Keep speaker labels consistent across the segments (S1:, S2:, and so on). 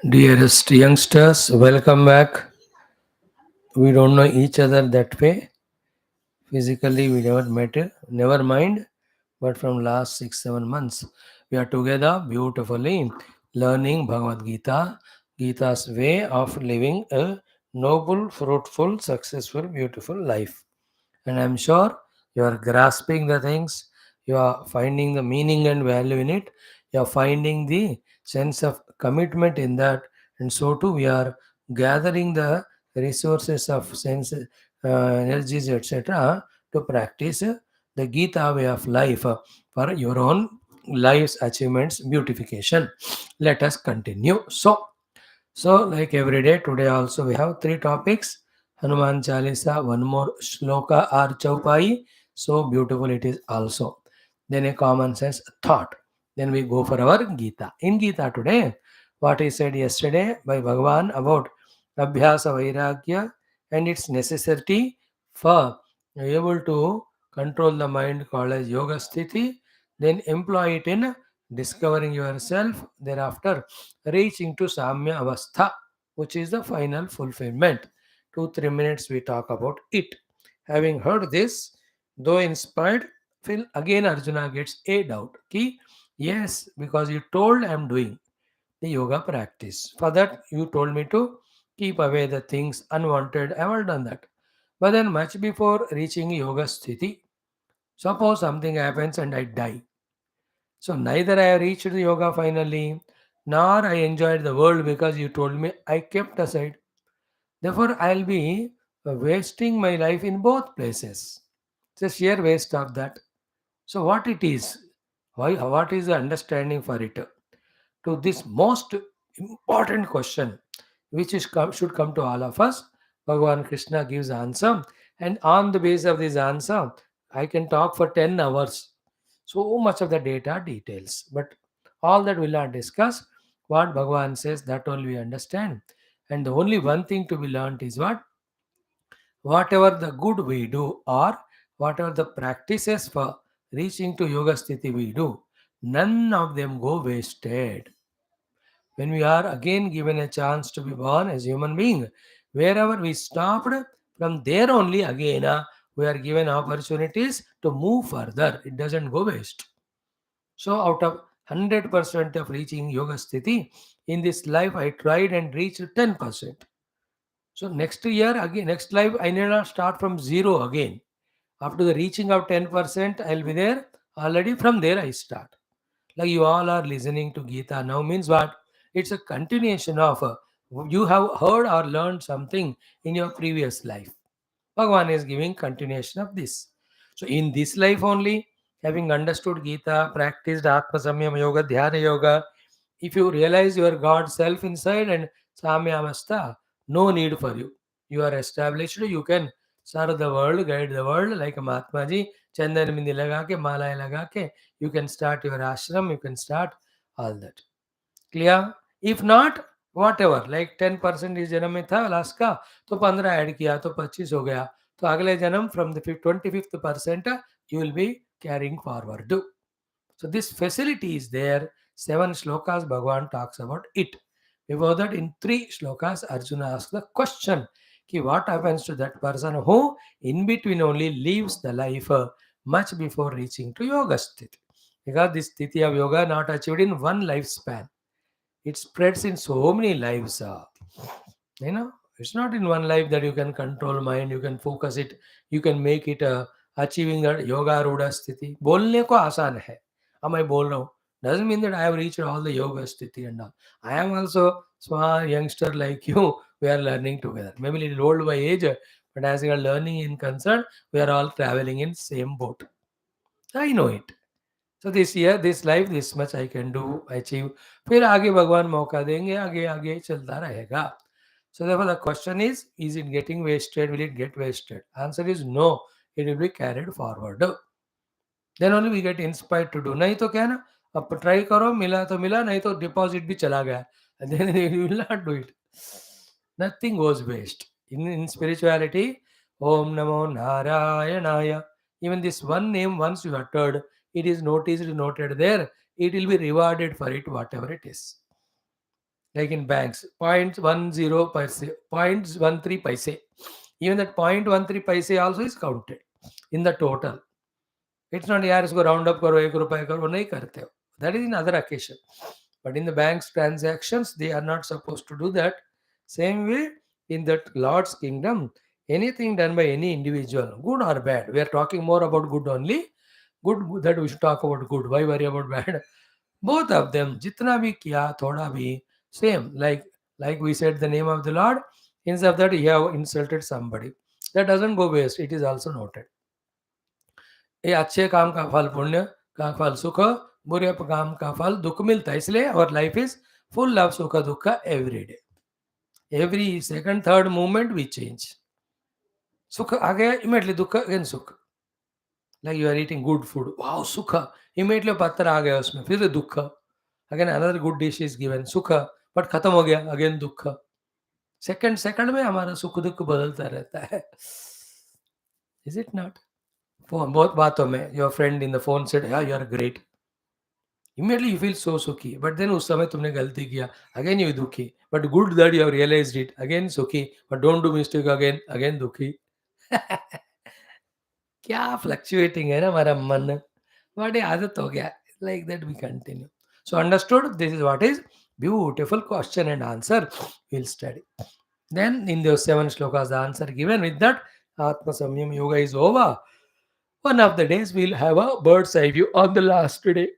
S1: Dearest youngsters, welcome back. We don't know each other that way. Physically, we never met, never mind. But from last 6 7 months, we are together beautifully learning Bhagavad Gita, Gita's way of living a noble, fruitful, successful, beautiful life. And I'm sure you are grasping the things, you are finding the meaning and value in it, you are finding the sense of commitment in that, and so too we are gathering the resources of sense, energies, etc., to practice the Gita way of life for your own life's achievements, beautification. Let us continue. So, like every day, today also we have three topics. Hanuman Chalisa, one more shloka or chaupai. So beautiful it is also. Then a common sense thought. Then we go for our Gita. In Gita today, what he said yesterday by Bhagavan about Abhyasa Vairagya and its necessity for able to control the mind called as Yoga Sthiti, then employ it in discovering yourself, thereafter reaching to Samya Avastha, which is the final fulfillment. 2 3 minutes we talk about it. Having heard this, though inspired, Phil again Arjuna gets a doubt. Ki, yes, because you told I am doing the yoga practice. For that, you told me to keep away the things unwanted. I have done that. But then, much before reaching yoga sthiti, suppose something happens and I die. So neither I have reached the yoga finally, nor I enjoyed the world because you told me I kept aside. Therefore, I'll be wasting my life in both places. It's a sheer waste of that. So what it is? Why? What is the understanding for it? To this most important question, which should come to all of us, Bhagavan Krishna gives answer, and on the basis of this answer, I can talk for 10 hours. So much of the data details, but all that will not discuss. What Bhagavan says, that only we understand. And the only one thing to be learned is what? Whatever the good we do, or whatever the practices for reaching to yoga sthiti we do, none of them go wasted. When we are again given a chance to be born as human being, wherever we stopped, from there only again we are given opportunities to move further. It doesn't go waste. So out of 100% of reaching yoga sthiti, in this life I tried and reached 10%. So next year again, next life I need not start from zero again. After the reaching of 10%, I'll be there. Already from there I start. Like you all are listening to Gita now means what? It's a continuation of you have heard or learned something in your previous life. Bhagavan is giving continuation of this. So in this life only, having understood Gita, practiced Atma Samyama Yoga, Dhyana Yoga, if you realize your God self inside and Samyamasta, no need for you. You are established, you can serve the world, guide the world like a Mahatma Ji, Chandan Mindi laga ke, Malay laga ke, you can start your ashram, you can start all that. Clear? If not, whatever, like 10% इस जन्म में था last का, तो 15 add किया तो 25 हो गया, तो अगले जन्म from the 25th% you will be carrying forward. So this facility is there. 7 shlokas Bhagavan talks about it. Before that, in 3 shlokas, Arjuna asks the question, ki what happens to that person who in between only leaves the life much before reaching to yoga sthiti. Because this sthiti of yoga not achieved in one lifespan. It spreads in so many lives. You know, it's not in one life that you can control mind, you can focus it, you can make it achieving that yoga ruda sthiti. बोलने को आसान है. अब मैं बोल रहा हूँ doesn't mean that I have reached all the yoga sthiti and all. I am also small youngster like you. We are learning together. Maybe a little old by age, but as we are learning in concern, we are all traveling in same boat. I know it. So this year, this life, this much I can do, achieve. फिर आगे भगवान मौका देंगे, आगे आगे चलता रहेगा. So therefore the question is it getting wasted? Will it get wasted? Answer is no. It will be carried forward. Then only we get inspired to do. नहीं तो क्या है ना, अब ट्राई करो, मिला तो मिला, नहीं तो डिपॉजिट भी चला गया. And then you will not do it. Nothing goes waste. In spirituality, Om Namo Narayanaya. Even this one name once you uttered, it is noticed, noted there, it will be rewarded for it, whatever it is. Like in banks, 0.10 paise, 0.13 paise. Even that 0.13 paise also is counted in the total. It's not yaar isko round up karo 1 rupaya karo, nahi karte ho. That is in other occasion. But in the bank's transactions, they are not supposed to do that. Same way, in that Lord's kingdom, anything done by any individual, good or bad, we are talking more about good only. Good, that we should talk about good. Why worry about bad? Both of them, jitna bhi kiya, thoda bhi, same. Like we said, the name of the Lord. Instead of that, you have insulted somebody. That doesn't go waste. It is also noted. ये अच्छे काम का फल पुण्य का फल सुख, बुरे काम का फल दुख मिलता है. इसलिए our life is full of सुख दुख every day. Every second, third moment we change. सुख आ गया, immediately दुख, again सुख. Like you are eating good food, wow सुख, immediately पत्थर आ गया उसमें, फिर दुख. Again another good dish is given, सुख, but खत्म हो गया, again दुख. सेकंड में हमारा सुख दुख बदलता रहता है. Is it not? बहुत बातों में your friend in the phone said, yeah, you are great. Immediately you feel so सुखी, but then उस समय तुमने गलती किया, again you दुखी. But good that you have realized it, again सुखी. But don't do mistake again दुखी. क्या फ्लक्चुएटिंग है ना हमारा मन, बट ये आदत हो गया. Like that we continue. So understood, this is what is beautiful question and answer we'll study. Then in those 7 shlokas, the answer given. With that, Atma Samyam Yoga is over. One of the days we'll have a bird's eye view on the last day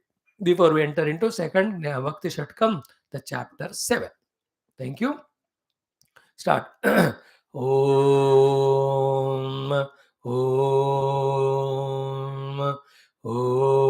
S1: before we enter into second Bhakti Shatkam, the chapter 7. Thank you. Start. Om Om Om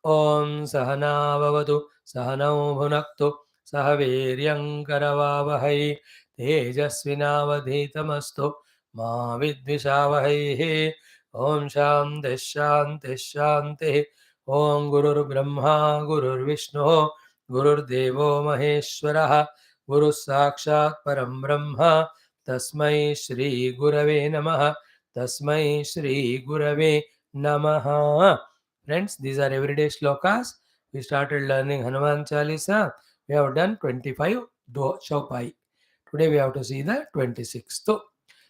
S1: Om Sahana Bhavatu Sahanau Bhunaktu Sahaviryam Karavavahai Tejasvinavadhitamastu Ma Vidvishavahai. Om Shanti Shanti Shanti. Om Gurur Brahma Gurur Vishnu Gurur Devo Maheshwaraha Guru Sakshat Param Brahma Tasmai Shri Gurave Namaha. Tasmai Shri Gurave Namaha. Friends, these are everyday shlokas. We started learning Hanuman Chalisa. We have done 25 Chaupai. Today we have to see the 26th.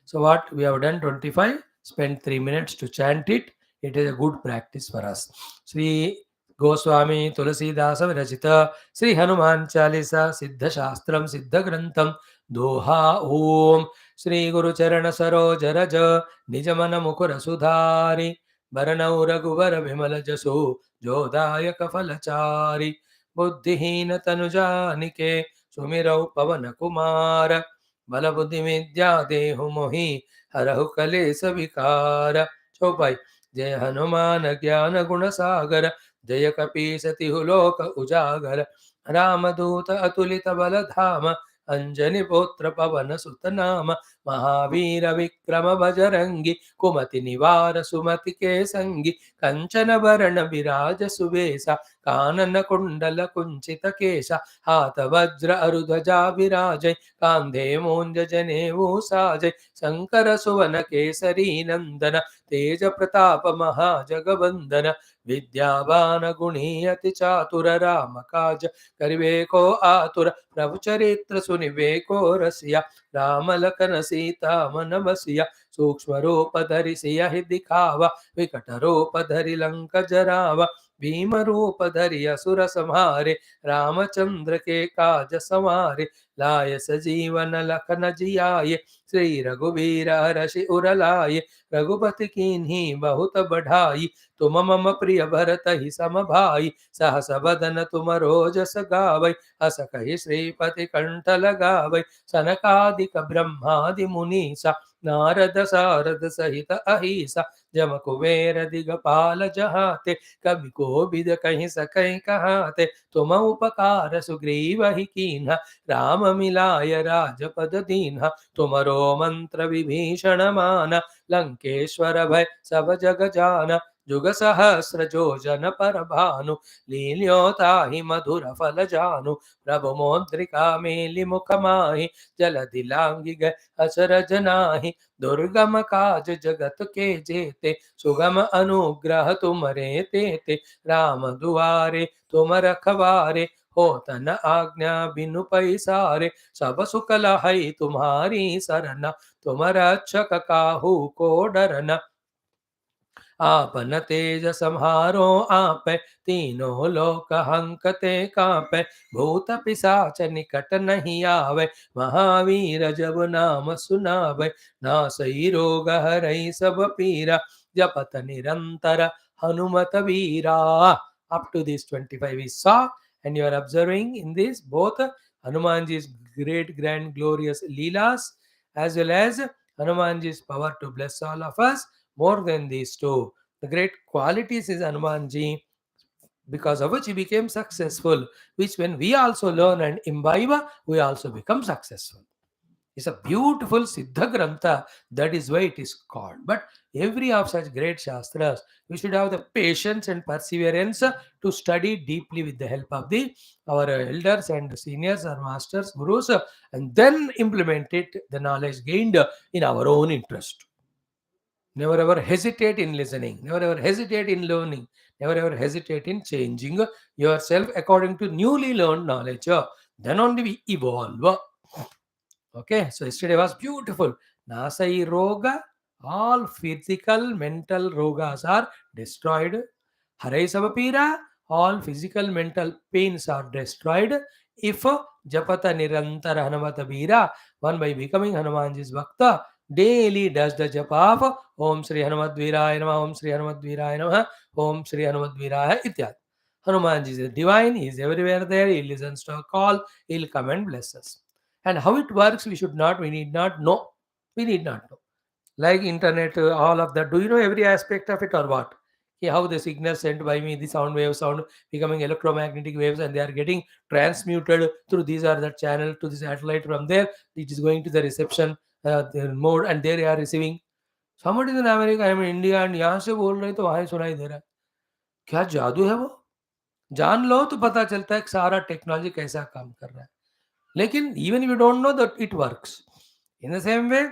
S1: So what we have done 25, spend 3 minutes to chant it. It is a good practice for us. Sri Goswami Tulasidasa Virachita Sri Hanuman Chalisa Siddha Shastram Siddha Grantham Doha Om Sri Guru Charana Saroja Raja Nijamana Mukura Sudhari Baranau Raghuvar Vimala Jasu Jodayaka Falachari Buddhihina Tanujanike Sumirau Pavana Kumara Balabuddhi Vidya Dehu Mohi Harahu Kalesa Vikara. Chaupai. जय हनुमान ज्ञान गुण सागर जय कपीसति लोक उजागर रामदूत अतुलित बल धाम अंजनी पुत्र पवन सुत नाम महावीर विक्रम बजरंगी कुमति निवार सुमति के संगी कंचन वरण विराज सुवेशा कानन कुंडल कुंचित केशा हाथ वज्र अरुध्वजा विराजय कांधे मूंज जनेऊ साजय शंकर सुवन केसरी नंदन तेज प्रताप महाजगवंदन विद्यावान गुणी अति चातुर राम काज करिवे को आतुर प्रभु चरित्र सुनिवे को रसिया राम लखन सीता मन बसिया सूक्ष्म रूप धरि सियहि दिखावा विकट रूप धरि लंक जरावा भीम रूप धरि असुर संहारे रामचंद्र के काज संवारे लाय सजीवन लखन जियाये श्री रघुवीर हरषि उर लाये रघुपति कीन्ही बहुत बढ़ाई तुम मम प्रिय भरत ही सम भाई सहस बदन तुम रोजस गावै अस कहि श्रीपति कंठ लगावै सनकादिक ब्रह्मादि मुनीसा नारद सारद सहित अहिसा जम कुबेर दिगपाल जहाते कवि कोविद कहि सकै कहाते तुम उपकार सुग्रीव ही कीन्हा राम मिलाय राजपद दीन्हा तुमरो मंत्र विभीषण माना लंकेश्वर भय सब जग जाना जुग सहस्र जो जन पर भानु, लील्योता ही मधुर फल जानु, प्रभु मोद्रिका मेलि मुख माहि, जल दिलांगी गए अचरज नाही, दुर्गम काज जगत के जेते, सुगम अनुग्रह तुमरे तेते, राम दुआरे तुम रखवारे, होतन आज्ञा बिनु पैसारे, सब सुख लहै तुम्हारी सरना, तुम रक्षक काहू को डरना, आपन तेज सम्हारो आपै, तीनों लोक हंकते कांपै, भूत पिशाच निकट नहीं आवे, महावीर जब नाम सुनावे, नासई रोग हरै सब पीरा, जपत निरंतर हनुमत वीरा. Up to this 25 we saw, and you are observing in this both Hanumanji's great, grand, glorious Leelas as well as Hanumanji's power to bless all of us. More than these two, the great qualities is Hanumanji, because of which he became successful, which when we also learn and imbibe, we also become successful. It's a beautiful Siddha Grantha, that is why it is called. But every of such great Shastras, we should have the patience and perseverance to study deeply with the help of our elders and seniors or masters, gurus, and then implement it, the knowledge gained in our own interest. Never ever hesitate in listening. Never ever hesitate in learning. Never ever hesitate in changing yourself according to newly learned knowledge. Then only we evolve. Okay, so yesterday was beautiful. Nasai roga, all physical, mental rogas are destroyed. Harai Savapira, all physical, mental pains are destroyed. If Japata Nirantara Hanumata Veera, one by becoming Hanumanji's Bhakta, daily does the japa of Om Sri Hanumat Veeraya Namaha, Om Sri Hanumat Veeraya Namaha, Om Sri Hanumat Veeraya Ityad. Hanumanji is divine, he is everywhere there, he listens to our call, he will come and bless us. And how it works, we need not know. We need not know. Like internet, all of that. Do you know every aspect of it or what? How the signal sent by me, the sound waves sound becoming electromagnetic waves, and they are getting transmuted through these are the channel to the satellite. From there it is going to the reception the mode, and there they are receiving. Somebody in America, I am in India, and यहाँ से बोल रहे हैं तो वहाँ ही सुनाई दे रहा है. क्या जादू है वो? जान लो तो पता चलता है कि सारा टेक्नोलॉजी कैसा काम कर रहा है. लेकिन even if you don't know that it works. In the same way,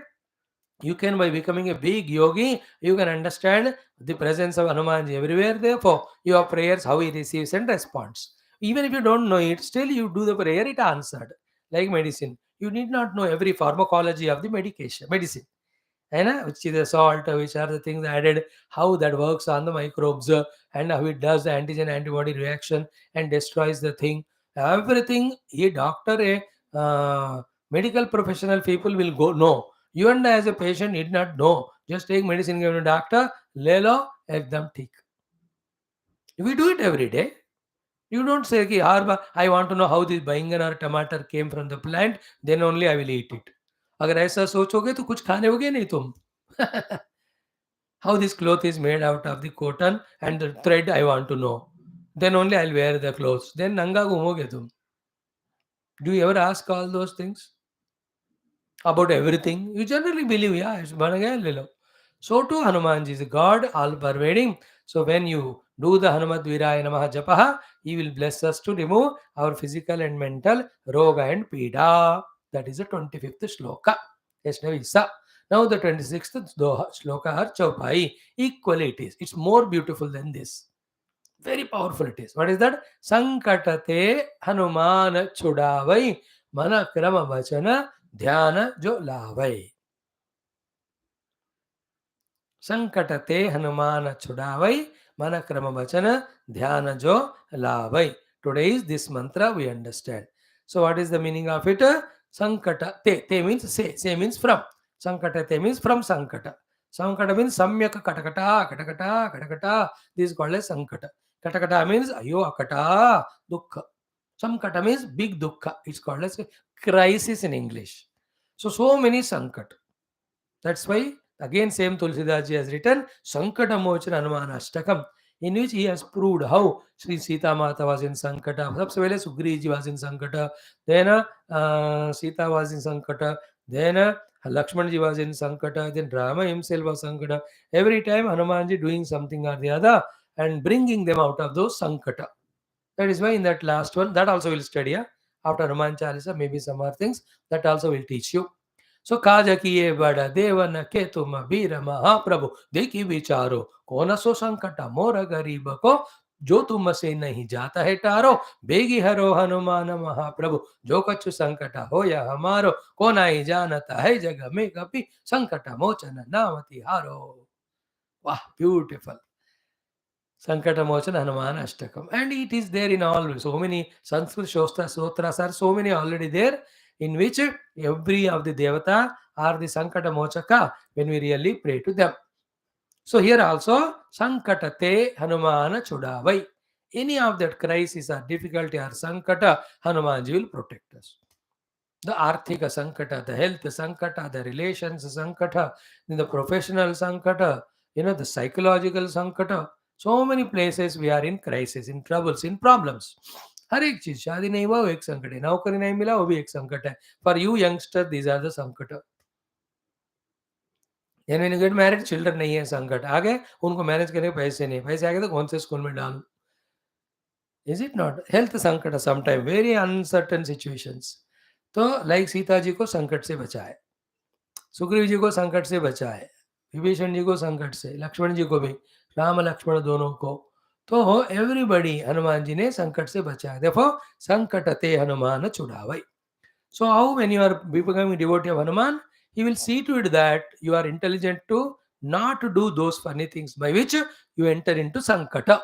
S1: you can, by becoming a big yogi, you can understand the presence of Hanumanji everywhere. Therefore, your prayers, how he receives and responds. Even if you don't know it, still you do the prayer, it answered. Like medicine, you need not know every pharmacology of the medicine. Which is the salt, which are the things added, how that works on the microbes, and how it does the antigen antibody reaction and destroys the thing. Everything a doctor, medical professional people will go know. You and I as a patient need not know. Just take medicine given to doctor, le lo, ekdam theek. We do it every day. You don't say, कि I want to know how this बैंगन or tomato came from the plant, then only I will eat it. अगर ऐसा सोचोगे तो कुछ खाने होगे नहीं तुम. How this cloth is made out of the cotton and the thread, I want to know. Then only I'll wear the clothes. Then nanga घूमोगे तुम. Do you ever ask all those things about everything? You generally believe, yeah, it's बन गया ले लो. So too Hanumanji is God, all pervading. So when you do the Hanumat Viraya Namaha Japaha, he will bless us to remove our physical and mental roga and pida. That is the 25th shloka. Yesterday we saw. Now the 26th shloka har chaupai. Equally it is. It's more beautiful than this. Very powerful it is. What is that? Sankatate Hanuman chudavai mana krama vachana dhyana jo lavai. Sankate Hanuman Chudavai Manakrama Vachana Dhyana Jo Lavai. Today is this mantra we understand. So what is the meaning of it? Sankata te means say means from. Sankata te means from Sankata. Sankata means Samyak Katakata. This is called as Sankata. Katakata means Ayo Akata Dukkha. Sankata means big dukkha. It's called as crisis in English. So many Sankat. That's why again same Tulsidas ji has written Sankata Mochana Hanumana Ashtakam, in which he has proved how Sri Sita Mata was in Sankata. Sabse pehle Sugriv ji was in Sankata. Then Sita was in Sankata. Then Lakshmanji was in Sankata, then Rama himself was Sankata. Every time Hanumanji doing something or the other and bringing them out of those Sankata. That is why in that last one, that also will study. After Hanuman Chalisa, maybe some more things that also will teach you. So kaja kiye bada devana ke तुम वीर महाप्रभु देखी विचारो कौन सो संकट मोर गरीब को जो तुम से नहीं जाता है टारो बेगी हरो हनुमान महाप्रभु जो कछु संकट हो या हमारो कौन आई जानता है जग में कपि संकट मोचन नाम तिहारो. Wow, beautiful. Sankata Mochana Hanuman Ashtakam. And it is there in all. So many Sanskrit Sutras are so many already there, in which every of the Devata are the Sankata Mochaka when we really pray to them. So here also Sankatate Hanumana Chudavai. Any of that crisis or difficulty or Sankata, Hanumanji will protect us. The Arthika Sankata, the health Sankata, the relations Sankata, then the professional Sankata, the psychological Sankata. So many places we are in crisis, in troubles, in problems. हर एक चीज शादी नहीं हुआ वो एक संकट है, नौकरी नहीं मिला वो भी एक संकट है. For you youngster, these are the संकट. And when you get married, children नहीं है संकट. आगे उनको मैनेज करने पैसे नहीं, पैसे आगे तो कौन से स्कूल में डाल. Is it not? Health संकट sometimes very uncertain situations. तो लाइक सीता जी को संकट से बचाए, सुग्रीव जी को संकट से बचाए, विभीषण जी को संकट से, लक्ष्मण जी को भी, राम लक्ष्मण दोनों को. तो एवरीबडी हनुमान जी ने संकट से बचाया. देखो संकट ते Hanuman छुड़ावई. So how when you are becoming a devotee of Hanuman, he will see to it that you are intelligent to not to do those funny things by which you enter into Sankata.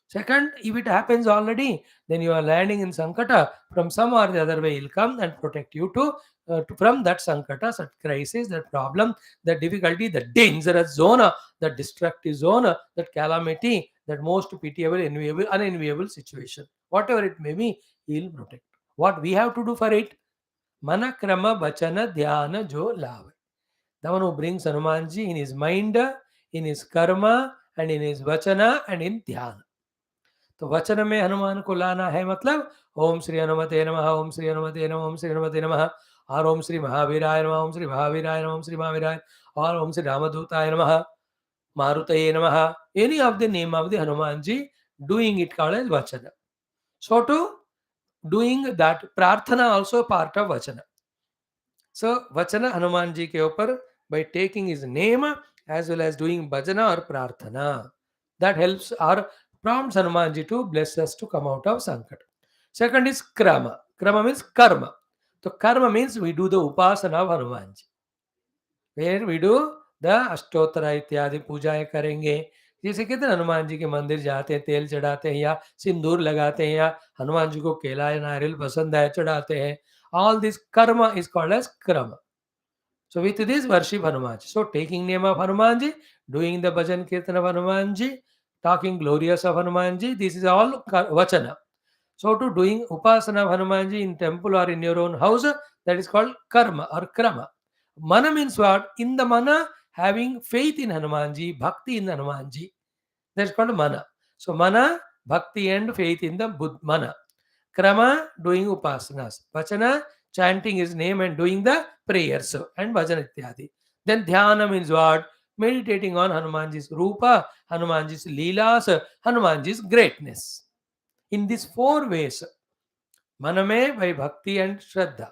S1: Second, if it happens already, then you are landing in Sankata. From some or the other way, he'll come and protect you from that Sankata, that crisis, that problem, that difficulty, the dangerous zone, that destructive zone, that calamity, that most pitiable, enviable, unenviable situation. Whatever it may be, he'll protect. What we have to do for it? Mana krama bachana dhyana jo lava. The one who brings Hanumanji in his mind, in his karma, and in his vachana, and in dhyana. तो वचन में हनुमान को लाना है, मतलब ओम श्री हनुमते नमः, ओम श्री हनुमते नमः, ओम श्री हनुमते नमः, और ओम श्री महावीराय नमः, ओम श्री महावीराय नमः, ओम श्री महावीराय, और ओम श्री रामदूताय नमः, मारुतये नमः. Any of the name of the Hanumanji, doing it called as vachana. So to doing that prarthana also part of vachana. So vachana Hanumanji ke upar by taking his name as well as doing bhajana or prarthana. That helps or prompts Hanumanji to bless us to come out of Sankat. Second is Krama. Krama means karma. So karma means we do the upasana of Hanumanji. Where we do the अष्टोत्तर इत्यादि पूजाएं करेंगे. जैसे कहते हैं हनुमान जी के मंदिर जाते हैं, तेल चढ़ाते हैं या सिंदूर लगाते हैं या हनुमान जी को केला या नारियल पसंद है चढ़ाते हैं. All this karma is called as krama. So with this worship Hanumanji. So taking name of Hanumanji, doing the bhajan kirtan of Hanumanji, talking glorious of Hanumanji, this is all vachana. So to doing upasana of Hanumanji in temple or in your own house, that is called karma or krama. Mana means what? In the mana, having faith in Hanumanji, bhakti in Hanumanji. That is called mana. So mana, bhakti and faith in the mana. Krama, doing upasanas. Vachana, chanting his name and doing the prayers and bhajan ityadi. Then dhyana means what? Meditating on Hanumanji's rupa, Hanumanji's leelas, Hanumanji's greatness. In these four ways, mana mein by bhakti and shraddha,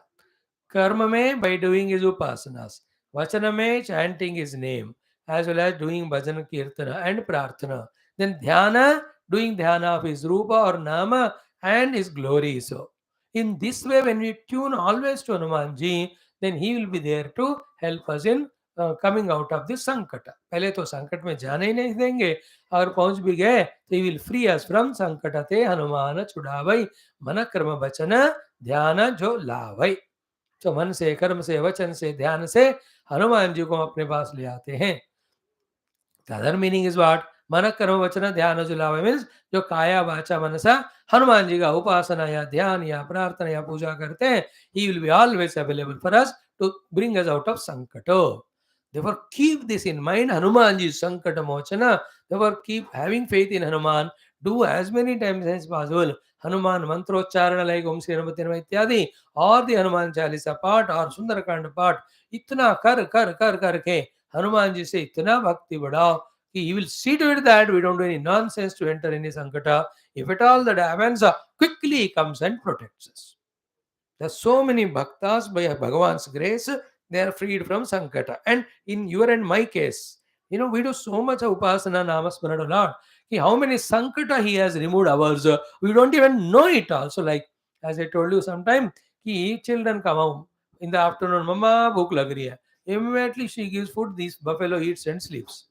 S1: karma mein by doing his upasanas, vachana mein chanting his name, as well as doing bhajan kirtana and prarthana. Then dhyana, doing dhyana of his rupa or nama and his glory. So, in this way, when we tune always to Hanumanji, then he will be there to help us in coming out of this sankata. पहले तो संकट में जाने ही नहीं देंगे, और पहुंच भी गए तो he will free us from संकटते Hanuman छुड़ावई मन कर्म वचन ध्यान जो लावई. तो मन से, कर्म से, वचन से, ध्यान से हनुमान जी को अपने पास ले आते हैं. The other meaning is what? मन कर्म वचन ध्यान जो लावई मीन्स जो काया वाचा मनसा हनुमान जी का उपासना या ध्यान या प्रार्थना या पूजा करते हैं, he will be always available for us to bring us out of sankato. Therefore, keep this in mind. Hanumanji is Sankata Mochana. Therefore, keep having faith in Hanuman. Do as many times as possible Hanuman Mantrocharana like Om Sri Ramati Ityadi, or the Hanuman Chalisa part or Sundarakanda part. इतना कर कर कर करके हनुमान जी से इतना भक्ति बढ़ाओ कि he will see to it that we don't do any nonsense to enter any sankata. If at all that happens, quickly he comes and protects us. There's so many bhaktas by Bhagavan's grace, they are freed from sankata. And in your and my case, we do so much of upasana, namasmarana, Lord. How many sankata he has removed ours, we don't even know it also. Like, as I told you sometime, children come home in the afternoon, Mama, bhook lag rahi hai. Immediately she gives food, this buffalo eats and sleeps.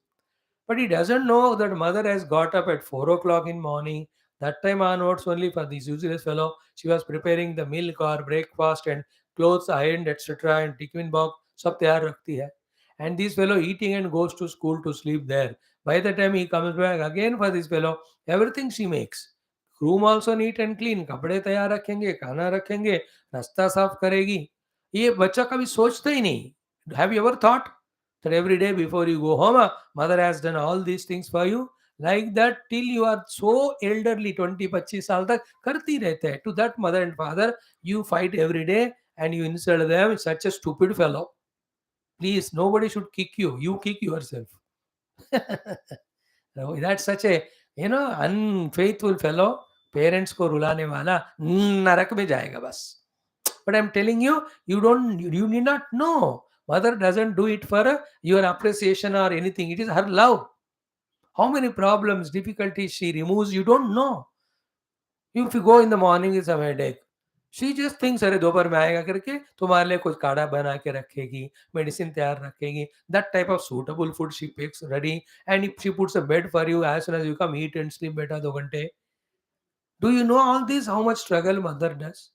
S1: But he doesn't know that mother has got up at 4 o'clock in morning. That time onwards, only for this useless fellow, she was preparing the milk or breakfast and clothes ironed, etc. and tiffin box, sab tayar rakhti hai. And this fellow eating and goes to school to sleep there. By the time he comes back again for this fellow, everything she makes. Room also neat and clean. कपड़े तैयार रखेंगे, खाना रखेंगे, रास्ता साफ करेगी. ये बच्चा कभी सोचता ही नहीं. Have you ever thought that every day before you go home, mother has done all these things for you? Like that till you are so elderly, 20-25 साल तक करती रहते हैं. To that mother and father, you fight every day and you insult them. Such a stupid fellow. Please, nobody should kick you. You kick yourself. That's such a unfaithful fellow. Parents को रुलाने वाला नरक में जाएगा बस. But I'm telling you, you need not know. Mother doesn't do it for your appreciation or anything. It is her love. How many problems, difficulties she removes, you don't know. If you go in the morning, it's a headache. She just thinks, अरे दोपहर में आएगा करके तुम्हारे लिए कुछ काढ़ा बना के रखेगी, मेडिसिन तैयार रखेगी. That type of suitable food she picks ready, and if she puts a bed for you as soon as you come, eat and sleep बेटा 2 घंटे. Do you know all this? How much struggle mother does?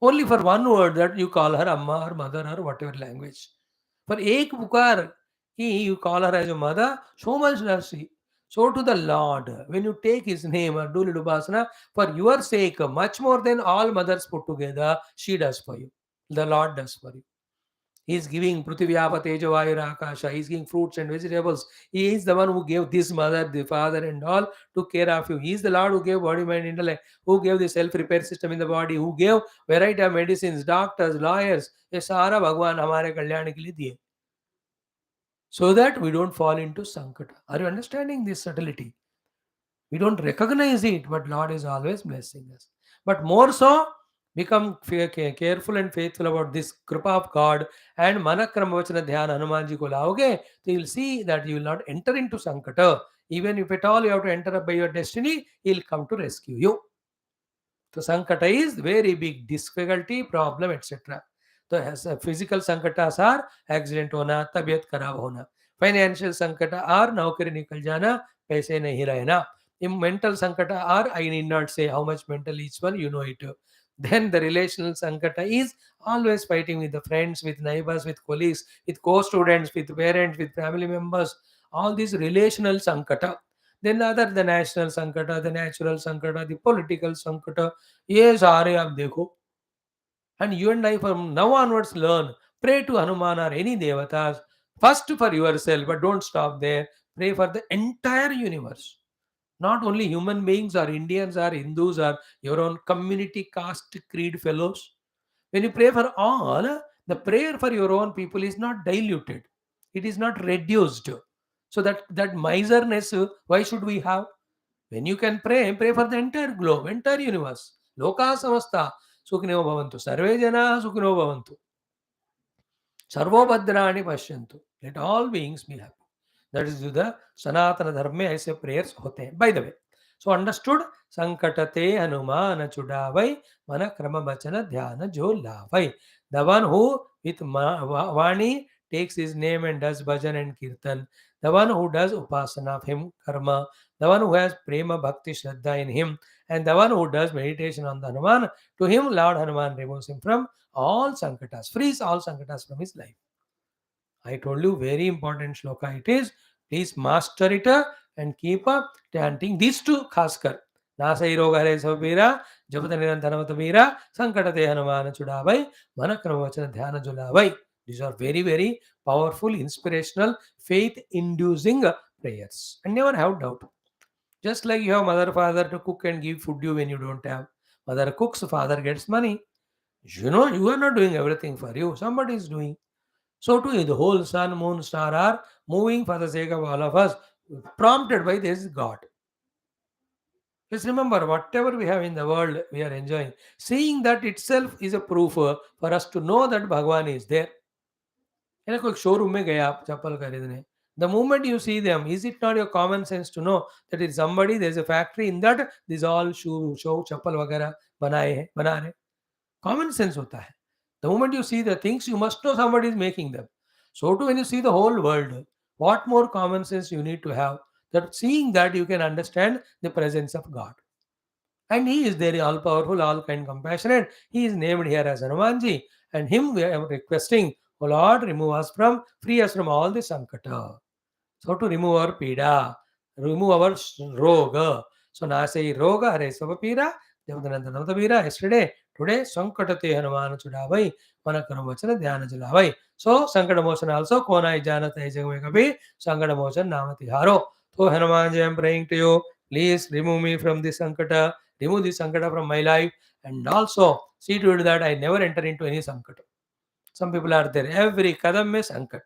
S1: Only for one word that you call her amma or mother or whatever language. For ek pukar, you call her as a mother, so much does she. So to the Lord, when you take his name or do Lidupasana, for your sake, much more than all mothers put together, she does for you. The Lord does for you. He is giving Prithivya Tejo Vayura Akasha. He is giving fruits and vegetables. He is the one who gave this mother, the father, and all to care of you. He is the Lord who gave body, mind, intellect, who gave the self-repair system in the body, who gave variety of medicines, doctors, lawyers. ये सारा भगवान हमारे कल्याण के लिए दिए. So that we don't fall into sankata. Are you understanding this subtlety? We don't recognize it, but Lord is always blessing us. But more so, become careful and faithful about this kripa of God and manakrama vachana dhyana Hanumanji ko laoge, so you will see that you will not enter into sankata. Even if at all you have to enter up by your destiny, he will come to rescue you. So sankata is very big difficulty, problem, etc. So as physical sankatas are accident होना, तबीयत खराब होना. Financial संकट are नौकरी निकल जाना, पैसे नहीं रहना. In mental sankata are, I need not say how much mental each one, you know it. Then the relational sankata is always fighting with the friends, with neighbors, with colleagues, with co-students, with parents, with family members. All these relational sankata. Then the national sankata, the natural sankata, the political sankata. ये सारे आप देखो. And you and I from now onwards learn. Pray to Hanuman or any devatas. First for yourself, but don't stop there. Pray for the entire universe. Not only human beings or Indians or Hindus or your own community, caste, creed fellows. When you pray for all, the prayer for your own people is not diluted. It is not reduced. So that miserness, why should we have? When you can pray, pray for the entire globe, entire universe. Loka samasta sukhino bhavantu. Sarve jana sukhino bhavantu. Sarvobhadrani pashyantu. Let all beings be happy. That is the Sanatana Dharma ऐसे prayers होते हैं. By the way, so understood? Sankatate Hanuman Chudavai Mana Krama Bachana Dhyana Jo Lavai. The one who with Vani takes his name and does bhajan and kirtan. The one who does upasana of him, karma. The one who has prema bhakti shraddha in him. And the one who does meditation on the Hanuman. To him, Lord Hanuman removes him from all sankatas, frees all sankatas from his life. I told you very important shloka it is. Please master it and keep chanting these two khaskar. Nasai roga hare sabira, jabata nirantana matabira, sankatate hanumana chudavai, manakrama vachana dhyana julavai. These are very, very powerful, inspirational, faith-inducing prayers. And never have doubt. Just like you have mother, father to cook and give food you when you don't have. Mother cooks, father gets money. You know, you are not doing everything for you. Somebody is doing. So too the whole sun, moon, star are moving for the sake of all of us, prompted by this God. Just remember, whatever we have in the world, we are enjoying. Seeing that itself is a proof for us to know that Bhagwan is there. है ना, कोई showroom में गए आप चप्पल खरीदने, the moment you see them, is it not your common sense to know that it's somebody, there's a factory in that these all show चप्पल वगैरह बनाए हैं, बना रहे, common sense होता है. The moment you see the things, you must know somebody is making them. So too when you see the whole world, what more common sense you need to have, that seeing that you can understand the presence of God. And he is there, all powerful, all kind, compassionate. He is named here as Hanumanji, and him we are requesting, O Lord, remove us from, free us from all the sankata. So to remove our pida, remove our roga. So now say roga, hare sabapira, devadanandanavapira, yesterday, today, sankatate Hanuman chudavai, manakaramachana dhyana jalavai. So sankata motion also, kona janata jagame sankata motion namati haro. So Hanumanji, I am praying to you, please remove me from this sankata, remove this sankata from my life, and also see to it that I never enter into any sankata. Some people are there, every kadam mein sankat.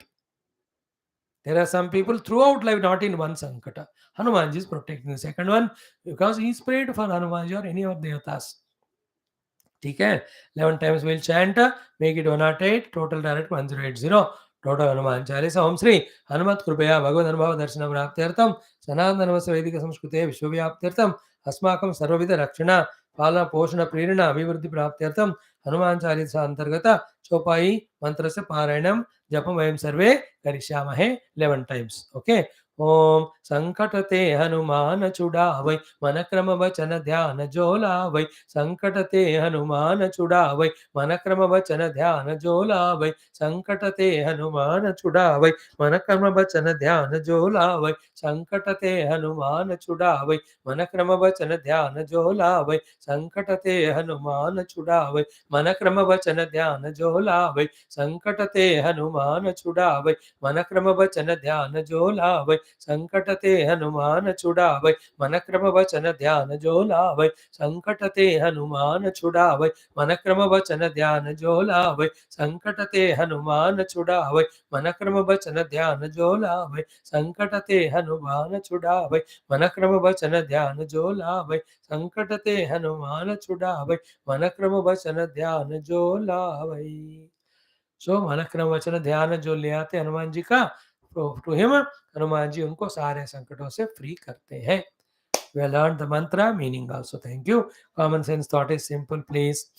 S1: There are some people throughout life not in one sankata. Hanumanji is protecting the second one because he is prayed for Hanumanji or any of the devatas. ठीक है, 11 times we'll chant, make it 108, total direct 1080. Total Hanuman Chalisa. Om Shri Hanumat कृपया भगवद अनुभव दर्शन प्राप्त्यर्थम सनातन वैदिक संस्कृते विश्वव्याप्त्यर्थम अस्माकं सर्वविध रक्षण पालन पोषण प्रेरणा अभिवृद्धि प्राप्त्यर्थम हनुमान चालीसा अंतर्गत चौपाई मंत्र से पारायणम जपम वयम सर्वे करिष्यामहे 11 times. ओके. ओम संकट ते हनुमान छुड़ावै मन क्रम वचन ध्यान जोलावै संकट ते हनुमान छुड़ावै मन क्रम वचन ध्यान जोलावै संकट ते हनुमान छुड़ावै मन क्रम वचन ध्यान जोलावै संकट ते हनुमान छुड़ावै मन क्रम वचन ध्यान जोलावै संकट ते हनुमान छुड़ावै मन क्रम वचन ध्यान जोलावै संकट ते हनुमान छुड़ावै मन क्रम वचन ध्यान जोलावै संकट ते हनुमान छुड़ावै मन क्रम वचन ध्यान जोलावै संकट ते हनुमान छुड़ावै मन क्रम वचन ध्यान जोलावै संकट ते हनुमान छुड़ावै मन क्रम वचन ध्यान जोलावै संकट ते हनुमान छुड़ावै मन क्रम वचन ध्यान जोलावै संकट ते हनुमान छुड़ावै मन क्रम वचन ध्यान जोलावै. सो मन क्रम वचन ध्यान जो ले आते हनुमान जी का, टू हिम हनुमान जी उनको सारे संकटों से फ्री करते हैं. We have learned the mantra meaning also. Thank you. Common sense thought is simple, please.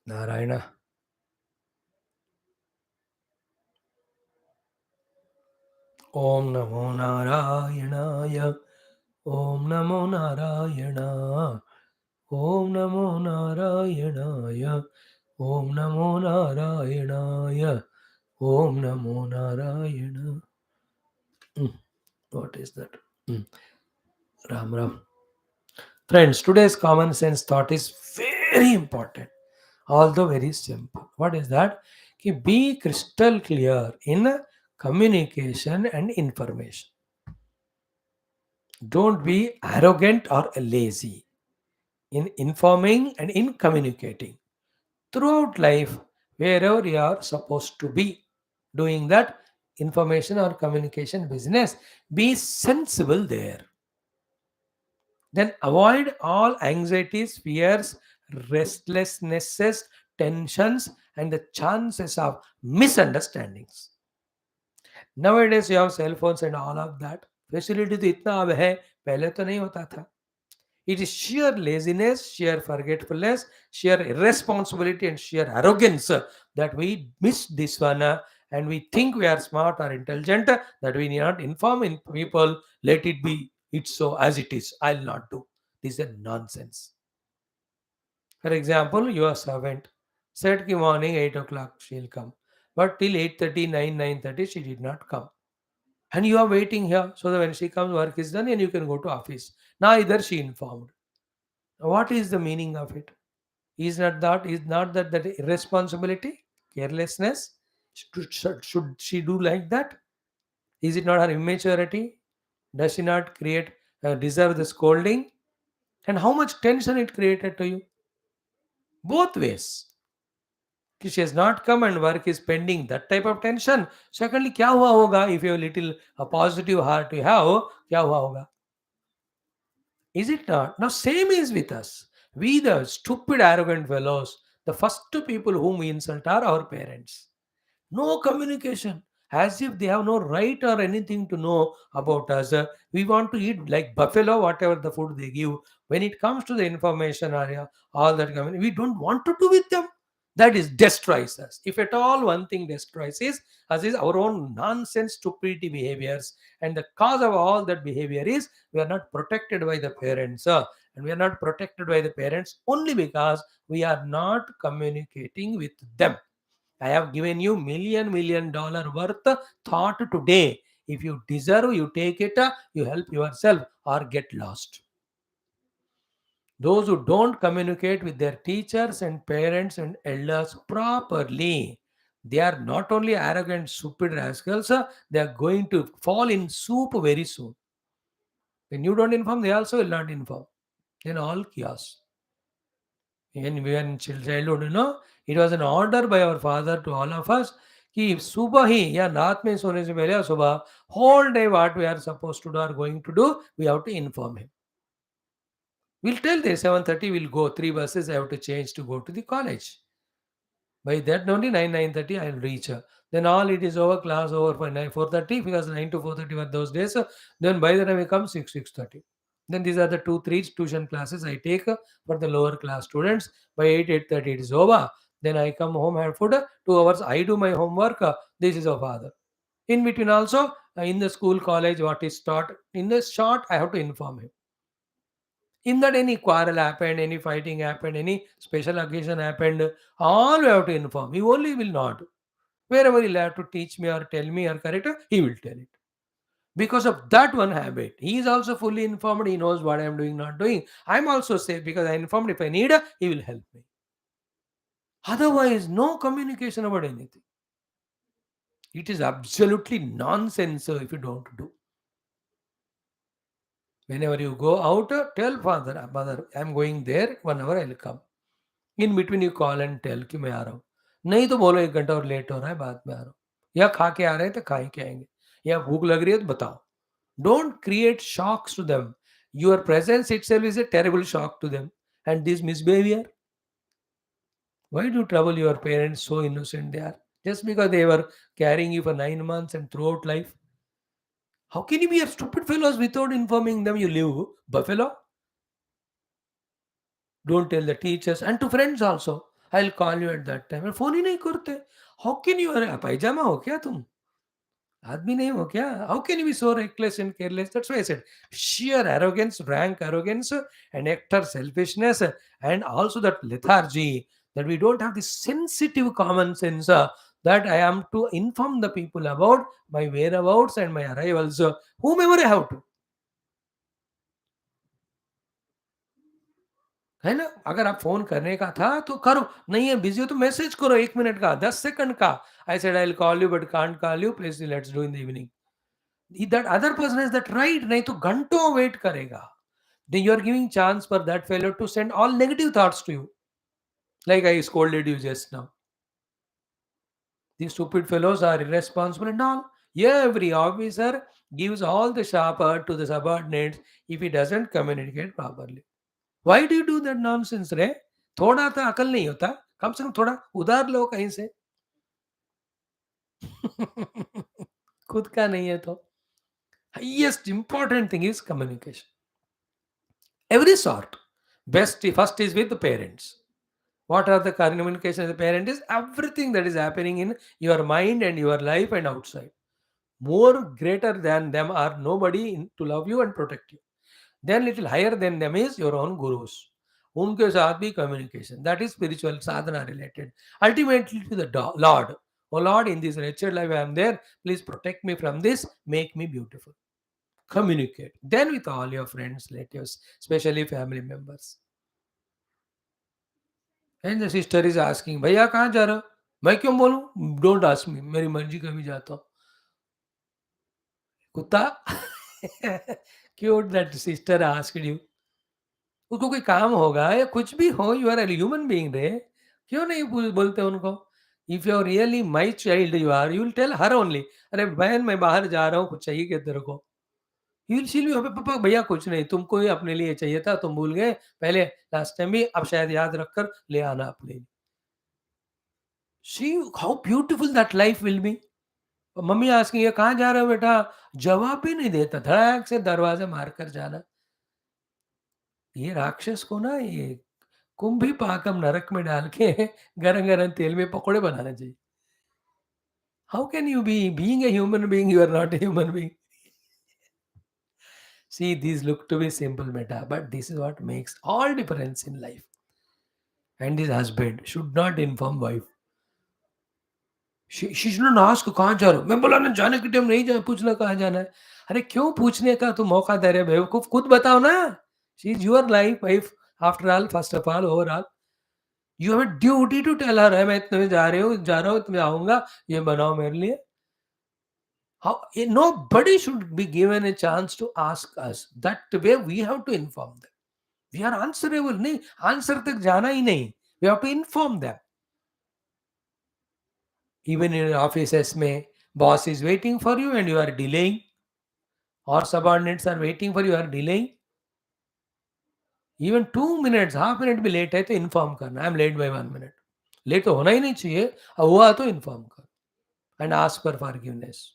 S1: Narayana. Om Namo Narayana. Om Namo Narayana. Om Namo Narayana. Om Namo Narayana. Om Namo Narayana. What is that? Ram Ram. Friends, today's common sense thought is very important, although very simple. What is that? Ki be crystal clear in communication and information. Don't be arrogant or lazy in informing and in communicating. Throughout life, wherever you are supposed to be doing that information or communication business, be sensible there. Then avoid all anxieties, fears, restlessnesses, tensions, and the chances of misunderstandings. Nowadays, you have cell phones and all of that. Facility तो इतना अब है, पहले तो नहीं होता था. It is sheer laziness, sheer forgetfulness, sheer irresponsibility, and sheer arrogance that we miss this one, and we think we are smart or intelligent, that we need not inform in people. Let it be. It's so as it is. I'll not do. This is a nonsense. For example, your servant said ki morning 8 o'clock she'll come. But till 8:30, 9:30 she did not come. And you are waiting here so that when she comes, work is done and you can go to office. Neither she informed. What is the meaning of it? Is not that irresponsibility, carelessness? Should she do like that? Is it not her immaturity? Does she not deserve the scolding? And how much tension it created to you? Both ways. कि she has not come and work is pending, that type of tension. Secondly, क्या हुआ होगा if you have little a positive heart you have, क्या हुआ होगा? Is it not? Now same is with us. We the stupid arrogant fellows, the first people whom we insult are our parents. No communication, as if they have no right or anything to know about us. We want to eat like buffalo, whatever the food they give. When it comes to the information area, all that, we don't want to do with them. That is destroys us. If at all one thing destroys us is our own nonsense, stupidity behaviors, and the cause of all that behavior is we are not protected by the parents, and we are not protected by the parents only because we are not communicating with them. I have given you million dollar worth thought today. If you deserve, you take it, you help yourself or get lost. Those who don't communicate with their teachers and parents and elders properly, they are not only arrogant, stupid rascals, they are going to fall in soup very soon. When you don't inform, they also will not inform. Then all chaos. When we were in childhood, it was an order by our father to all of us कि सुबह ही या रात में सोने से पहले या सुबह whole day what we are supposed to do or going to do, we have to inform him. We'll tell them 7:30 we'll go, 3 buses I have to change to go to the college. By that only 9:30 I'll reach her. Then all it is over, class over for 4:30 because 9 to 4:30 were those days. Then by the time I come 6:30. Then these are the 2 3 tuition classes I take for the lower class students. By 8:30 it is over. Then I come home, have food. 2 hours I do my homework. This is our father. In between also in the school college what is taught in the short I have to inform him. In that any quarrel happened, any fighting happened, any special occasion happened, all we have to inform. He only will not. Wherever he'll have to teach me or tell me or correct, he will tell it. Because of that one habit, he is also fully informed. He knows what I am doing, not doing. I'm also safe because I informed. If I need, he will help me. Otherwise, no communication about anything. It is absolutely nonsense if you don't do. Whenever you go out, tell father, mother, I'm going there. 1 hour I'll come. In between you call and tell कि मैं आ रहा हूँ। नहीं तो बोलो 1 घंटा और late हो रहा है, बाद में आ रहा हूँ। या खा के आ रहे हैं तो खा ही के आएँगे, या भूख लग रही है तो बताओ। Don't create shocks to them. Your presence itself is a terrible shock to them and this misbehaviour. Why do trouble your parents so innocent they are? Just because they were carrying you for 9 months and throughout life. How can you be a stupid fellows without informing them you live buffalo? Don't tell the teachers and to friends also. I'll call you at that time. Phone ही नहीं करते. How can you? अरे पायजामा हो क्या तुम? आदमी नहीं हो क्या? How can you be so reckless and careless? That's why I said sheer arrogance, rank arrogance, and utter selfishness, and also that lethargy that we don't have this sensitive common sense that I am to inform the people about my whereabouts and my arrivals, whomever I have to. है ना? अगर आप phone करने का था तो करो, नहीं है बिज़ी हो तो मैसेज करो 1 मिनट का, 10 सेकंड का। I said I will call you but can't call you, please let's do in the evening. That other person has that right, नहीं तो घंटों वेट करेगा। Then you are giving chance for that fellow to send all negative thoughts to you. Like I scolded you just now. These stupid fellows are irresponsible and all. Every officer gives all the sharp hurt to the subordinates if he doesn't communicate properly. Why do you do that nonsense रे? थोड़ा सा अकल नहीं होता? कम से कम थोड़ा उधार लो कहीं से। खुद का नहीं है तो। Highest important thing is communication. Every sort. Best first is with the parents. What are the communication of the parent is everything that is happening in your mind and your life and outside. More greater than them are nobody to love you and protect you. Then little higher than them is your own gurus. उनके साथ भी communication. That is spiritual sadhana related. Ultimately to the Lord. Oh Lord, in this wretched life I am there. Please protect me from this. Make me beautiful. Communicate. Then with all your friends, relatives, especially family members. And the sister is asking, भैया कहाँ जा रहे हो? मैं क्यों बोलूँ? Don't ask me. मेरी मर्जी कभी जाता हूँ. कुत्ता? Cute that sister asked you. उसको कोई काम होगा या कुछ भी हो, you are a human being रे, क्यों नहीं बोलते उनको? If you're really my child, you will tell her only, अरे बहन मैं बाहर जा रहा हूँ, कुछ चाहिए क्या तेरे को? शील भी पापा भैया कुछ नहीं, तुमको ही अपने लिए चाहिए था, तुम भूल गए पहले, लास्ट टाइम भी, अब शायद याद रख कर ले आना अपने लिए। See how beautiful that life will be. Mummy asking ये कहाँ जा रहे हो बेटा? जवाब भी नहीं देता, धड़ाक से दरवाजा मारकर जाना। ये राक्षस को ना, ये कुंभी पाकम नरक में डाल के गरम गरम तेल में पकोड़े बनाना चाहिए। How can you be being a human being, you are not a human being? See, these look to be simple meta, but this is what makes all difference in life. And his husband should not inform wife. She should not ask कहाँ जा रहे हो? मैं बोला ना जाने के time नहीं जा, पूछना कहाँ जाना है। अरे क्यों पूछने का तू मौका दे रहे बेवकूफ, खुद बताओ ना। She is your life wife after all, first of all, overall. You have a duty to tell her, है मैं इतने जा रहा हूँ, तुम्हें आऊंगा, ये बनाओ मेरे लिए। How nobody should be given a chance to ask us. That way we have to inform them. We are answerable. नहीं, आंसर तक जाना ही नहीं. We have to inform them. Even in offices में boss is waiting for you and you are delaying, or subordinates are waiting for you, you are delaying. Even 2 minutes, half minute भी late है तो inform करना. I am late by 1 minute. Late तो होना ही नहीं चाहिए. हुआ तो inform कर and ask for forgiveness.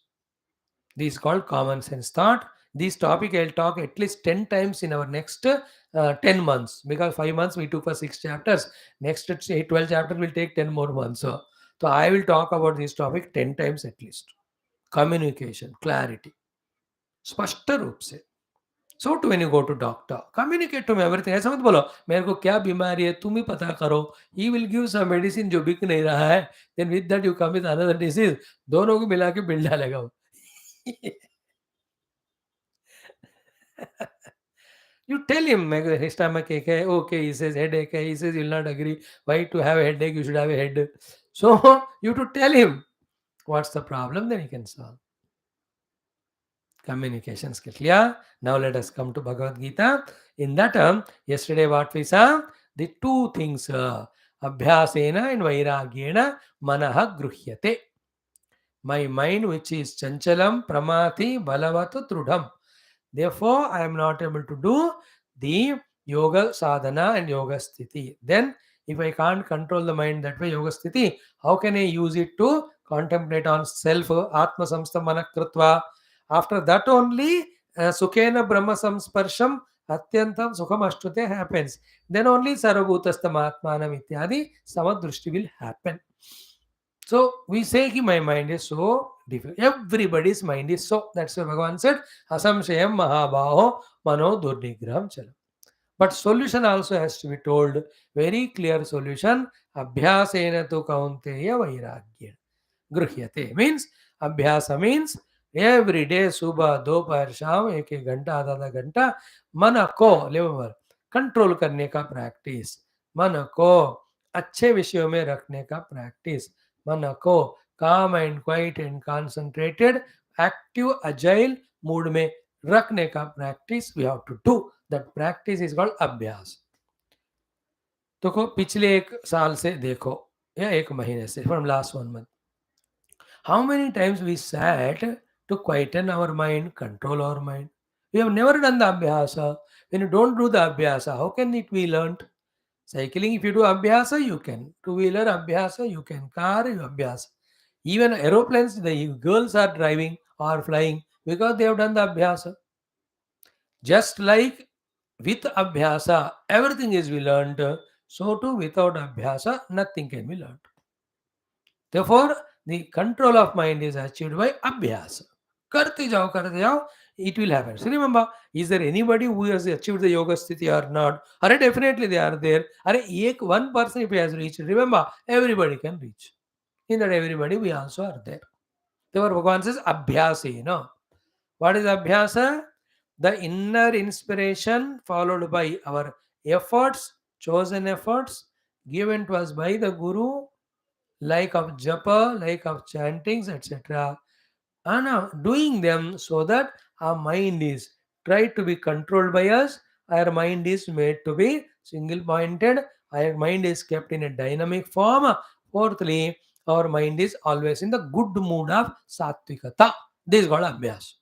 S1: This is called common sense thought. This topic I'll talk at least 10 times in our next 10 months, because 5 months we took for 6 chapters. Next 12 chapters will take 10 more months. So I will talk about this topic 10 times at least. Communication, clarity. स्पष्ट रूप से. So when you go to doctor, communicate to me everything. ऐसा मत बोलो मेरे को क्या बीमारी है तुम ही पता करो. He will give some medicine जो बिक नहीं रहा है. Then with that you come with another disease. दोनों को मिला के बिल डालेगा वो. You tell him his stomach ache hai, okay, he says headache hai, he says he'll not agree. Why to have a headache, you should have a head. So you to tell him what's the problem, then he can solve. Communication skill. Yeah. Now let us come to Bhagavad Gita. In that yesterday what we saw, the two things, abhyasena and vairagyena manaha gruhyate. My mind which is chanchalam, pramati, balavatu, trudham. Therefore, I am not able to do the yoga sadhana and yoga sthiti. Then, if I can't control the mind that way, yoga sthiti, how can I use it to contemplate on self, atma samstamana kritva? After that only, sukhena brahma samsparsham atyantam sukham ashtute happens. Then only sarvabhutastam atmanam ityadi samadrushti will happen. So we say ki my mind is so difficult. Everybody's mind is so. That's why Bhagavan said, Asamshayam Mahabaho Mano Durnigraham Chalam. But solution also has to be told. Very clear solution. Abhyasena tu kaunteya vairagya. Gruhyate means, Abhyasa means every day, सुबह दोपहर शाम एक एक घंटा आधा घंटा मन को लेवर कंट्रोल करने का प्रैक्टिस, मन को अच्छे विषयों में रखने का प्रैक्टिस, मन को calm and quiet and concentrated active agile mood में रखने का practice we have to do. That practice is called abhyas. तो पिछले एक साल से देखो या एक महीने से, from last 1 month, how many times we sat to quieten our mind, control our mind? We have never done the abhyasa. When you don't do the abhyasa, how can it be learnt? Cycling, if you do abhyasa, you can. Two-wheeler abhyasa, you can. Car, you abhyasa. Even aeroplanes, the girls are driving or flying because they have done the abhyasa. Just like with abhyasa, everything is be learnt. So too, without abhyasa, nothing can be learnt. Therefore, the control of mind is achieved by abhyasa. करते जाओ, it will happen. So remember, is there anybody who has achieved the yoga sthiti or not? Are definitely they are there. Are one person if he has reached, remember, everybody can reach. In that everybody, we also are there. Therefore, Bhagavan says abhyasa. No, what is abhyasa? The inner inspiration followed by our efforts, chosen efforts, given to us by the Guru, like of japa, like of chantings, etc. And doing them so that our mind is tried to be controlled by us, our mind is made to be single pointed, our mind is kept in a dynamic form. Fourthly, our mind is always in the good mood of Satvikata. This is called Abhyas.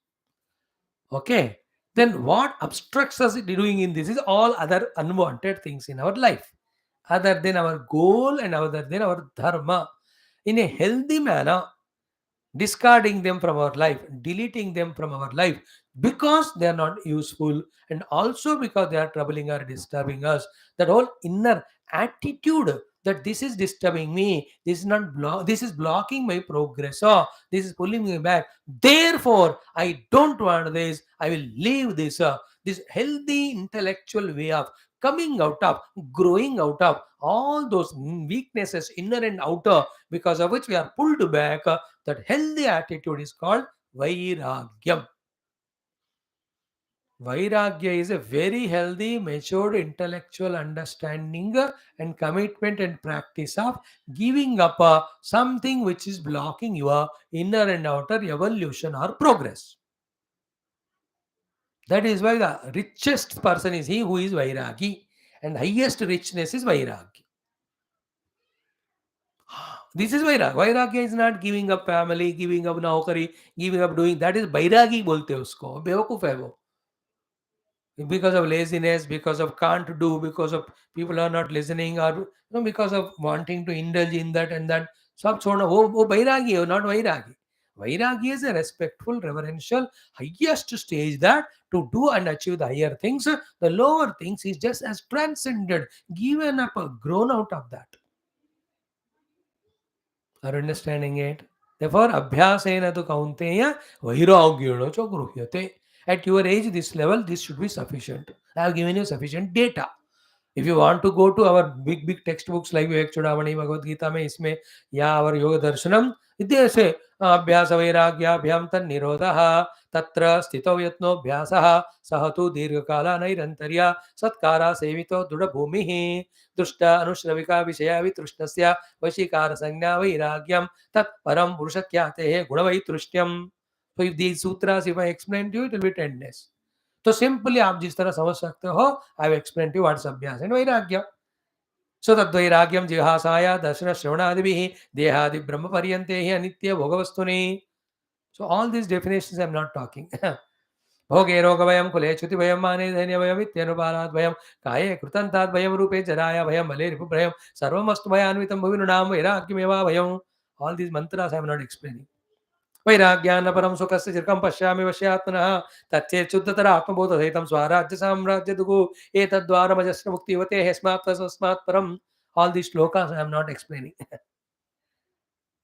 S1: Okay. Then what obstructs us doing in this is all other unwanted things in our life, other than our goal and other than our dharma. In a healthy manner, discarding them from our life, deleting them from our life because they are not useful and also because they are troubling or disturbing us. That whole inner attitude that this is disturbing me, this is not this is blocking my progress, or this is pulling me back. Therefore, I don't want this. I will leave this. This healthy intellectual way of coming out of, growing out of all those weaknesses, inner and outer, because of which we are pulled back. That healthy attitude is called Vairagyam. Vairagya is a very healthy, matured intellectual understanding and commitment and practice of giving up something which is blocking your inner and outer evolution or progress. That is why the richest person is he who is Vairagi, and highest richness is Vairagya. This is Vairagya. Vairagya is not giving up family, giving up naukari, giving up doing. That is Vairagi बोलते हैं उसको. बेवकूफ है वो. Because of laziness, because of can't do, because of people are not listening, or because of wanting to indulge in that and that. सब छोड़ना वो बैरागी है, not vairagi. Vairagi is a respectful, reverential, highest stage that to do and achieve the higher things. The lower things is just as transcended, given up, grown out of that. Are you understanding it? Therefore, abhyasena tu kaunteya vairagyena cha gruhyate. At your age, this level, this should be sufficient. I have given you sufficient data. If you want to go to our big textbooks like Vivek Chudamani, Bhagavad Gita में इसमें या our Yoga Darshanam, इतने ऐसे अभ्यास वैराग्याभ्याम तन्निरोधः तत्र स्थितो यत्नोऽभ्यासः सह तु दीर्घकाला नैरन्तर्या सत्कारा सेवितो दृढभूमिः दुष्ट अनुश्रविका विषया वितृष्णस्य वशीकार संज्ञा वैराग्यम तत्परम पुरुषख्यातेः गुणवैतृष्ण्यम. So if these sutras, if I explain to you, it will be 10 days. तो सिंपली आप जिस तरह समझ सकते हो, I have explain to what's abhyas and vairagya. So तद्वैराग्यम जिहासाया दर्शन श्रवणादिभिः देहादि ब्रह्म पर्यन्ते हि अनित्य भोगवस्तुनि. So all these definitions I am not talking. भोगे रोगभयं कुले च्युतिभयं माने धैर्यभयं इत्यनुपालात् भयं काये कृतन्तात् भयं रूपे जराया भयं बले रिपुभयं सर्वमस्तु भयान्वितं भुविनृणां वैराग्यमेवा भयम्. All these mantras I am not explaining. वैराग्यान्न परम सुखस्य चिरकं पश्यामि वश्यात्मनः तच्चेत् शुद्धतर आत्मबोधसहितं स्वराज्य साम्राज्य दुगु एतद्वारमजस्र मुक्तिवते यस्मात् तस्मात् परम. All these shlokas I am not explaining.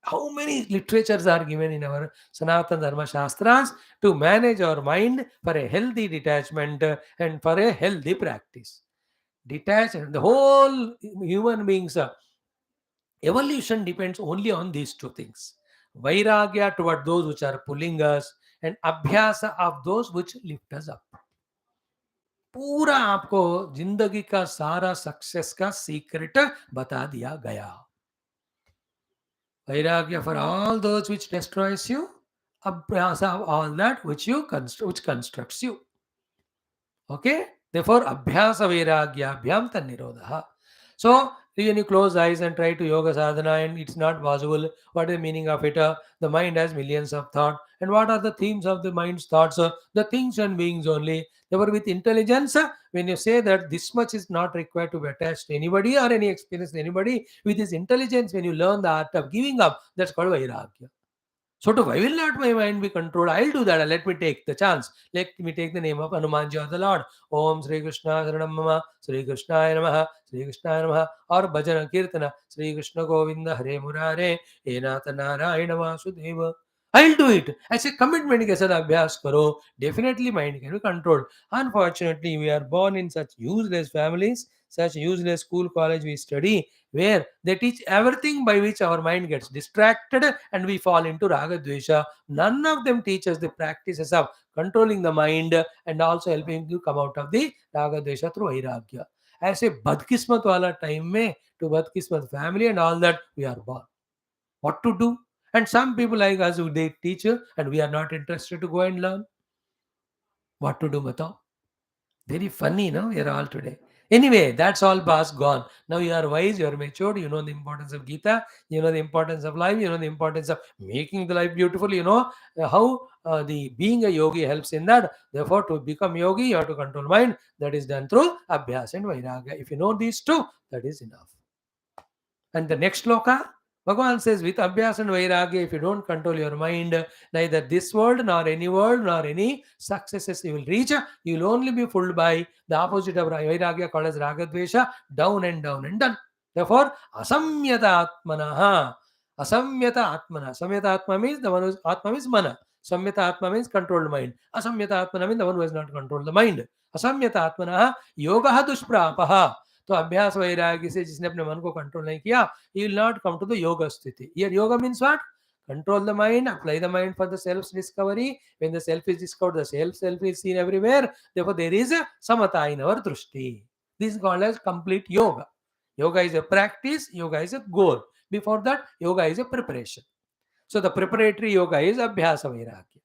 S1: How many literatures are given in our Sanatana Dharma Shastras to manage our mind for a healthy detachment and for a healthy practice. Detachment, the whole human beings evolution depends only on these two things. Vairagya toward those which are pulling us and abhyasa of those which lift us up. पूरा आपको जिंदगी का सारा success का secret बता दिया गया. Vairagya for all those which destroys you, abhyasa of all that which which constructs you. Okay? Therefore, abhyasa vairagya abhyam tannirodha. So, when you close eyes and try to yoga sadhana and it's not possible, what is the meaning of it? The mind has millions of thoughts. And what are the themes of the mind's thoughts? The things and beings only. Therefore, with intelligence, when you say that this much is not required to be attached to anybody or any experience to anybody, with this intelligence, when you learn the art of giving up, that's called vairagya. So to why will not my mind be controlled? I'll do that. Let me take the chance. Let me take the name of Hanumanji or the Lord. Om Sri Krishna Saranam Mama Sri Krishna Namaha Sri Krishna Namaha or Bhajana Kirtana Sri Krishna Govinda Hare Murare Enata Narayana Vasudeva. I'll do it. ऐसे commitment के साथ अभ्यास करो. Definitely mind can be controlled. Unfortunately, we are born in such useless families, such useless school, college we study, where they teach everything by which our mind gets distracted and we fall into raga dvesha. None of them teach us the practices of controlling the mind and also helping you come out of the raga dvesha through vairagya. ऐसे बदकिस्मत वाला time में to बदकिस्मत family and all that we are born. What to do? And some people like us, they teach and we are not interested to go and learn. What to do, Matao? Very funny, no? We are all today. Anyway, that's all past, gone. Now you are wise, you are matured, you know the importance of Geetha, you know the importance of life, you know the importance of making the life beautiful, you know how the being a yogi helps in that. Therefore, to become yogi, you have to control mind. That is done through Abhyas and Vairagya. If you know these two, that is enough. And the next sloka, Bhagavan says, with Abhyas and Vairagya, if you don't control your mind, neither this world, nor any successes you will reach. You will only be fooled by the opposite of Vairagya, called as Ragadvesha, down and down and done. Therefore, Asamyata Atmanaha. Asamyata Atmana. Samyata Atma means the one whose Atma means Mana. Samyata Atma means controlled mind. Asamyata Atmana means the one who has not controlled the mind. Asamyata Atmanaha Yogaha Dushprapaha. तो अभ्यास वैराग्य से जिसने अपने मन को control नहीं किया, he will not come to the yoga sthiti. Here yoga means what? Control the mind, apply the mind for the self discovery. When the self is discovered, the self is seen everywhere. Therefore, there is a samatha in our drushti. This is called as complete yoga. Yoga is a practice, yoga is a goal. Before that, yoga is a preparation. So the preparatory yoga is abhyasa vairagya.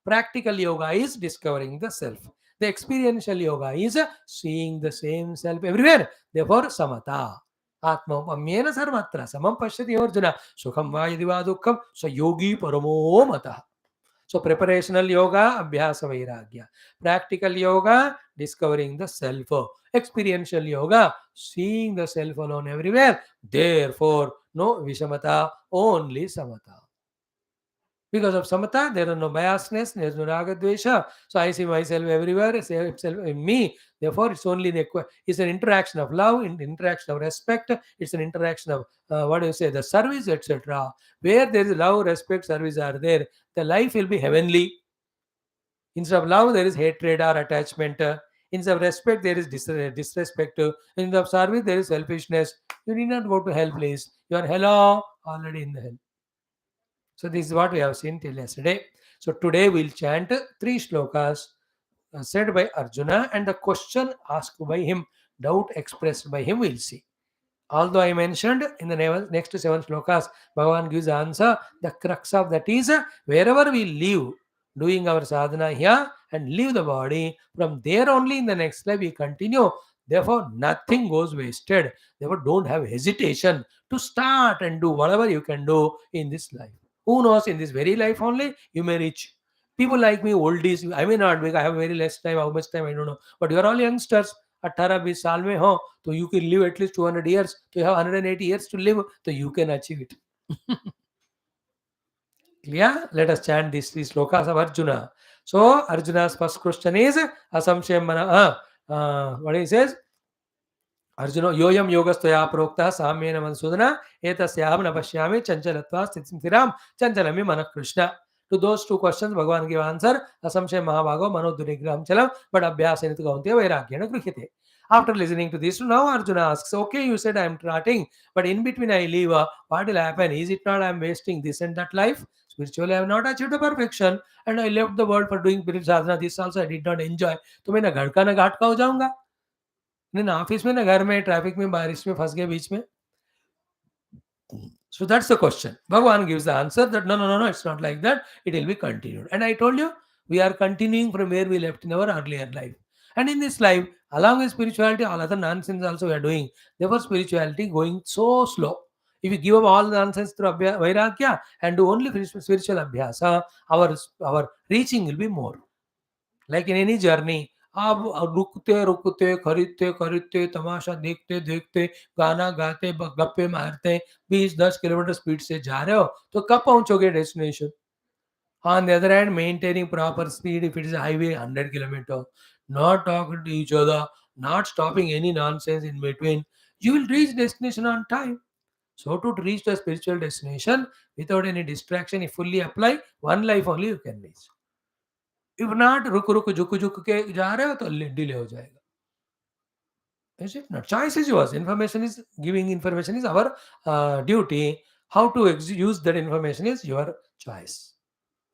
S1: Practical yoga is discovering the self. The experiential yoga is seeing the same self everywhere. Therefore, samatha. Atmapamyena sarvatra samam pashyati arjuna sukham va yadi va dukkham sa yogi paramo matah. So preparational yoga, abhyasa vairagya. Practical yoga, discovering the self. Experiential yoga, seeing the self alone everywhere. Therefore, no vishamata, only samatha. Because of samatha, there are no biasness, there is no raga dvesha. So I see myself everywhere, I see myself in me. Therefore, it's only it's an interaction of love, an interaction of respect, it's an interaction of the service, etc. Where there is love, respect, service are there, the life will be heavenly. Instead of love, there is hatred or attachment. Instead of respect, there is disrespect. Instead of service, there is selfishness. You need not go to hell, please. You are hello already in the hell. So this is what we have seen till yesterday. So today we'll chant 3 shlokas said by Arjuna and the question asked by him, doubt expressed by him, we'll see. Although I mentioned in the next 7 shlokas, Bhagavan gives the answer. The crux of that is wherever we live, doing our sadhana here and leave the body, from there only in the next life we continue. Therefore, nothing goes wasted. Therefore, don't have hesitation to start and do whatever you can do in this life. Who knows, in this very life only, you may reach. People like me, oldies, I may not, because I have very less time, how much time, I don't know. But you are all youngsters. 18-20 साल में हो तो you can live at least 200 years. So you have 180 years to live, so you can achieve it. Clear? Let us chant these 3 slokas of Arjuna. So Arjuna's first question is asamshayam mana. What he says? Arjuna yoyam yogastaya prokta samyena mansudana etasyam na pashyami chanchalatva sthitim thiram chanchalami mana Krishna. To those 2 questions, Bhagavan gave answer. Asamshay Mahabhago Mano Durigram Chalam, but Abhyasena Gauntiya Vairagyana Grihite. After listening to this, now Arjuna asks, okay, you said I am trotting, but in between I leave, what will happen? Is it not I am wasting this and that life? Spiritually, I have not achieved the perfection, and I left the world for doing spirit sadhana. This also I did not enjoy. तो मैं ना घर का ना घाट का हो जाऊंगा, ना ऑफिस में ना घर में ट्रैफिक में बारिश में फंस गए बीच में. So that's the question. Bhagavan gives the answer that no, it's not like that. It will be continued. And I told you, we are continuing from where we left in our earlier life. And in this life, along with spirituality, all other nonsense also we are doing. Therefore, spirituality going so slow. If you give up all the nonsense through Vairagya and do only spiritual abhyasa, our reaching will be more. Like in any journey, आप रुकते रुकते खरीदते खरीदते तमाशा देखते देखते गाना गाते गप्पे मारते 20-10 किलोमीटर स्पीड से जा रहे हो तो कब पहुंचोगे destination. On the other hand, maintaining proper speed, if it is a highway 100 kilometer, not talking to each other, not stopping any nonsense in between, you will reach destination on time. So to reach the spiritual destination without any distraction, if fully apply, one life only you can reach. If not, रुक झुक झुक के जा रहे हो तो delay हो जाएगा. Is it not? Choice is yours. Giving information is our duty. How to use that information is your choice.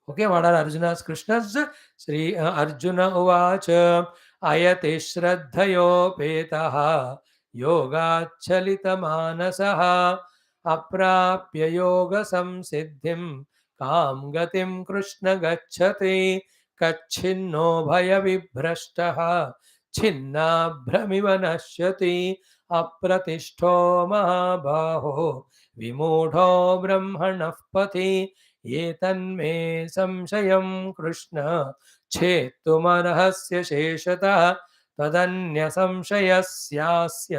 S1: Okay, what are Arjuna's Krishna's? Sri Arjuna uvacha ayate shraddhayo petaha yogachalita manasaha aprapya yoga samsiddhim kam gatim Krishna gacchati kachinno bhaya vibhrashtaha छिन्नाभ्रमिव नश्यति अप्रतिष्ठो महाबाहो विमूढो ब्रह्मणः पथि एतन्मे संशयं कृष्ण छेत्तुमर्हस्य शेषतः तदन्यसंशयस्यास्य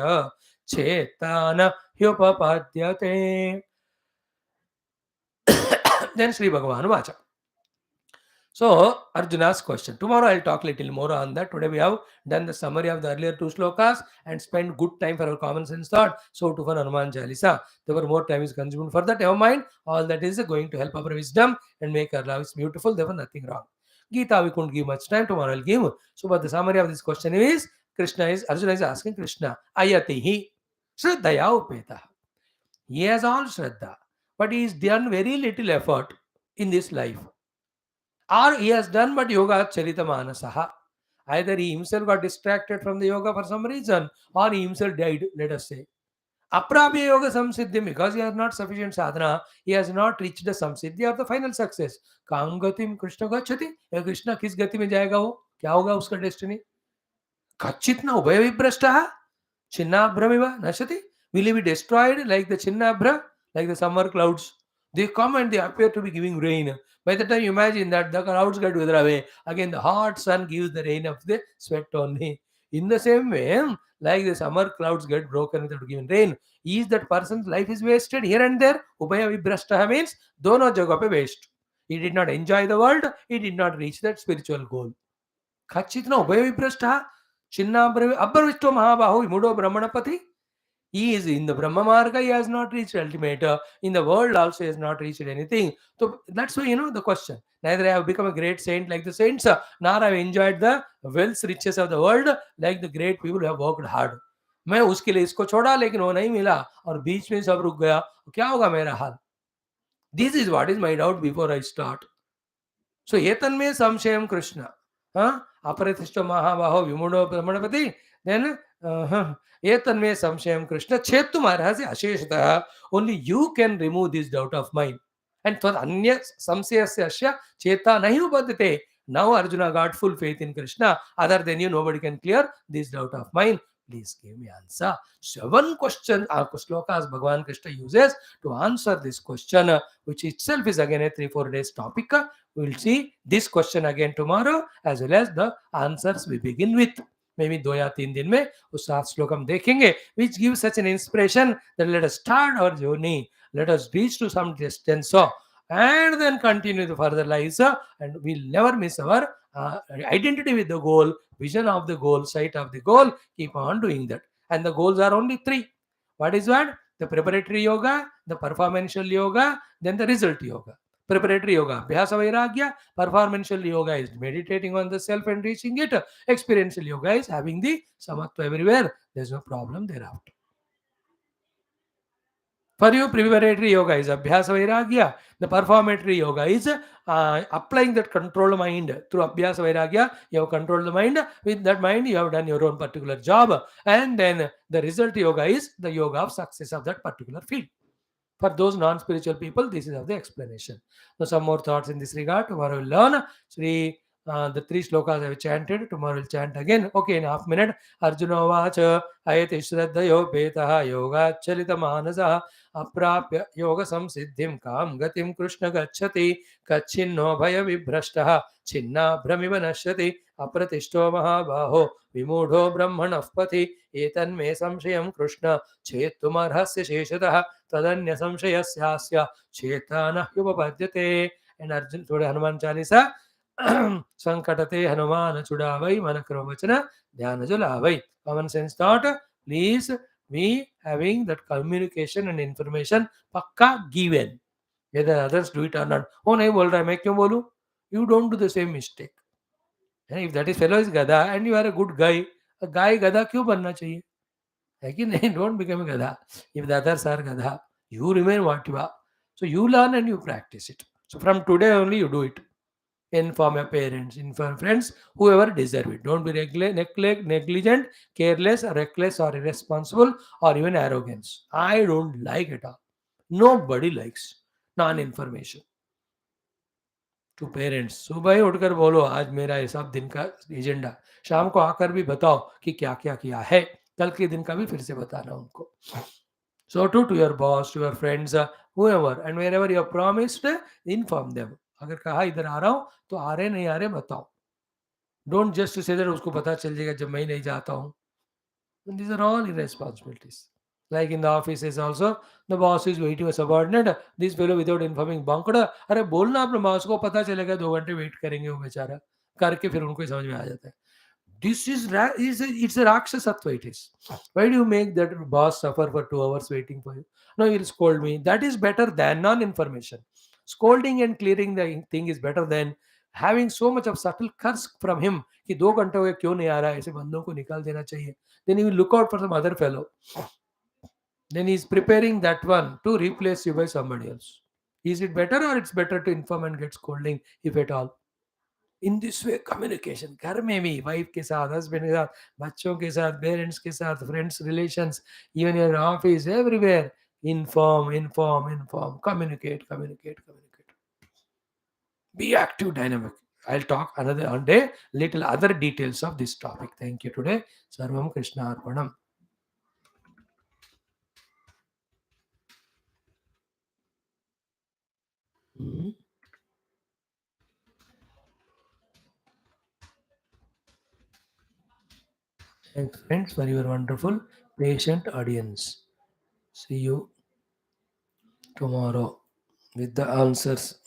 S1: चेता न ह्युपपद्यते. Then Sri Bhagavan Vacha. So Arjuna's question. Tomorrow I'll talk little more on that. Today we have done the summary of the earlier two slokas and spent good time for our common sense thought. So to for Hanuman Chalisa, therefore more time is consumed for that. Never mind. All that is going to help our wisdom and make our lives beautiful. Therefore nothing wrong. Geetha we couldn't give much time. Tomorrow I'll give. So but the summary of this question is Arjuna is asking Krishna. Ayatihi Shraddhaya upeta. He has all Shraddha, but he has done very little effort in this life. Or he has done but yoga charita manasaha. Either he himself got distracted from the yoga for some reason, or he himself died, let us say. Aprabhya yoga samsiddhi, because he has not sufficient sadhana, he has not reached the samsiddhi or the final success. Kam gatim Krishna gachati? या कृष्णा किस गति में जाएगा वो? क्या होगा उसका destiny? कच्चित न उभय विभ्रष्टः Chinnabhramiva Nashati? Will he be destroyed like the Chinnabhra, like the summer clouds? They come and they appear to be giving rain. By the time you imagine that the clouds get withered away, again the hot sun gives the rain of the sweat only. In the same way, like the summer clouds get broken without giving rain, is that person's life is wasted here and there? Ubhaya Vibrashtaha means dono jagah pe waste. He did not enjoy the world, he did not reach that spiritual goal. Kachitna Ubhaya Vibrashtaha Abharvisto Mahabahu Vimudo Brahmanapati. He is in the Brahma Marga, he has not reached ultimate. In the world also, he has not reached anything. So that's why, the question. Neither I have become a great saint like the saints, nor I have enjoyed the wealth, riches of the world like the great people who have worked hard. मैं उसके लिए इसको छोड़ा लेकिन वो नहीं मिला और बीच में सब रुक गया, क्या होगा मेरा हाल? This is what is my doubt before I start. So etanme samshayam Krishna. Aparatishto mahabaho vimudo brahmanapati. Then etanme samshayam Krishna. Chetum arhasi asheshataha. Only you can remove this doubt of mine. And for anya samsayasya asya cheta nahi upadate. Now Arjuna got full faith in Krishna. Other than you, nobody can clear this doubt of mine. Please give me answer. 7 questions, slokas Bhagavan Krishna uses to answer this question, which itself is again a 3-4 days topic. We will see this question again tomorrow as well as the answers we begin with. Maybe 2 या 3 दिन में उस 7 श्लोक हम देखेंगे, which gives such an inspiration that let us start our journey, let us reach to some distance, and then continue the further lives, and we'll never miss our identity with the goal, vision of the goal, sight of the goal. Keep on doing that. And the goals are only 3. What is what? The preparatory yoga, the performancial yoga, then the result yoga. Preparatory yoga, Abhyasa Vairagya. Performancial yoga is meditating on the self and reaching it. Experiential yoga is having the samatva everywhere. There's no problem thereafter. For you, preparatory yoga is Abhyasa Vairagya. The performatory yoga is applying that controlled mind through Abhyasa Vairagya. You have controlled the mind. With that mind, you have done your own particular job. And then the result yoga is the yoga of success of that particular field. For those non-spiritual people, this is of the explanation. Now, some more thoughts in this regard. Tomorrow we'll learn. The 3 slokas I have chanted. Tomorrow we'll chant again. Okay, in half minute. Arjuna vacha ayati shraddhayo betaha yoga chalita manasaha aprapya yoga samsiddhim kam gatim krishna gacchati kachinno bhaya vibhrashtaha chinna brahmiva nashyati apratishto mahabaho विमूढ़ो ब्रह्मणः पथि एतन्मे संशयं कृष्ण चेत्तुमर्हस्य शेषतः तदन्य संशयस्यास्य चेता न ह्युपपद्यते. And Arjun today Hanuman Chalisa Sankate Hanuman Chudavai Manakrovachana Dhyana Julavai. Common sense thought, please be having that communication and information pakka given. Whether others do it or not. Oh nahi bol raha, main kyun bolu? You don't do the same mistake. And if that is fellow is gada and you are a good guy, a guy gada क्यों बनना चाहिए? है कि नहीं? Don't become a gada. If the others are gada, you remain what you are. So you learn and you practice it. So from today only you do it. Inform your parents, inform friends, whoever deserve it. Don't be negligent, careless, reckless, or irresponsible, or even arrogance. I don't like it all. Nobody likes non-information. To parents, सुबह ही उठकर बोलो आज मेरा ये सब दिन का एजेंडा, शाम को आकर भी बताओ कि क्या क्या किया है, कल के दिन का भी फिर से बताना उनको. So to your boss, to your friends, whoever, and wherever you have promised, inform them. अगर कहा इधर आ रहा हूँ तो आ रहे नहीं आ रहे बताओ. Don't just say that उसको पता चल जाएगा जब मैं ही नहीं जाता हूँ. And these are all irresponsibilities. Like in the offices also, the boss is waiting a subordinate. This fellow without informing bunked. अरे बोलना अपने बॉस को, पता चलेगा 2 घंटे वेट करेंगे वो बेचारा, करके फिर उनको ही समझ में आ जाता है. This is it's a rakshasatva. It is. Why do you make that boss suffer for 2 hours waiting for you? No, he'll scold me. That is better than non-information. Scolding and clearing the thing is better than having so much of subtle curse from him कि 2 घंटे हो गए क्यों नहीं आ रहा है, ऐसे बंदों को निकाल देना चाहिए. Then he will look out for some other fellow. Then he is preparing that one to replace you by somebody else. Is it better, or it's better to inform and get scolding if at all? In this way communication घर में भी, wife के साथ, husband के साथ, बच्चों के साथ, पेरेंट्स के साथ, friends relations, even your office, everywhere. Inform inform inform, communicate communicate communicate. Be active, dynamic. I'll talk another one day, little other details of this topic. Thank you today. Sarvam Krishna Arpanam. Mhm. Thanks, friends, for your wonderful, patient audience. See you tomorrow with the answers.